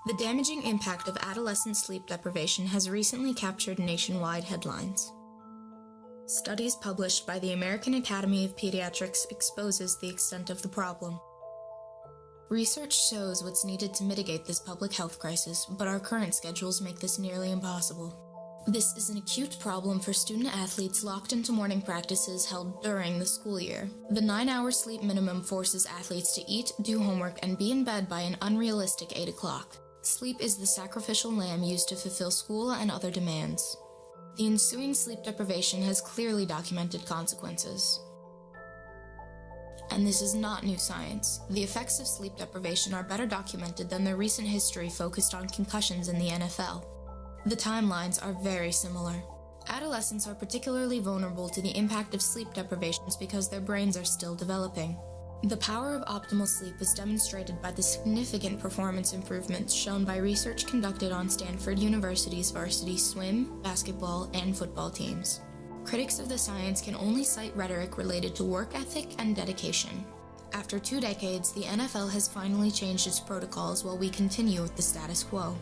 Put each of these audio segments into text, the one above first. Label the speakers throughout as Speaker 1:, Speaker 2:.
Speaker 1: The damaging impact of adolescent sleep deprivation has recently captured nationwide headlines. Studies published by the American Academy of Pediatrics exposes the extent of the problem. Research shows what's needed to mitigate this public health crisis, but our current schedules make this nearly impossible. This is an acute problem for student-athletes locked into morning practices held during the school year. The 9-hour sleep minimum forces athletes to eat, do homework, and be in bed by an unrealistic 8 o'clock. Sleep is the sacrificial lamb used to fulfill school and other demands. The ensuing sleep deprivation has clearly documented consequences. And this is not new science. The effects of sleep deprivation are better documented than the recent history focused on concussions in the NFL. The timelines are very similar. Adolescents are particularly vulnerable to the impact of sleep deprivations because their brains are still developing. The power of optimal sleep was demonstrated by the significant performance improvements shown by research conducted on Stanford University's varsity swim, basketball, and football teams. Critics of the science can only cite rhetoric related to work ethic and dedication. After 2 decades, the NFL has finally changed its protocols while we continue with the status quo.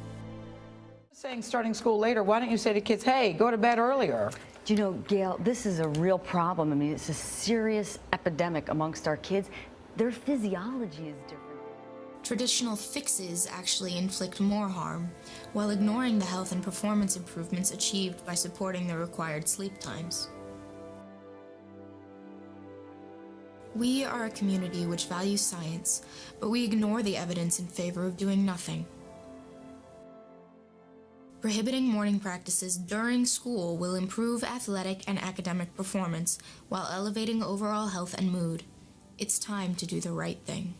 Speaker 2: Saying starting school later, why don't you say to kids, hey, go to bed earlier?
Speaker 3: Do you know, Gail, this is a real problem. I mean, it's a serious epidemic amongst our kids. Their physiology is different.
Speaker 1: Traditional fixes actually inflict more harm, while ignoring the health and performance improvements achieved by supporting the required sleep times. We are a community which values science, but we ignore the evidence in favor of doing nothing. Prohibiting morning practices during school will improve athletic and academic performance while elevating overall health and mood. It's time to do the right thing.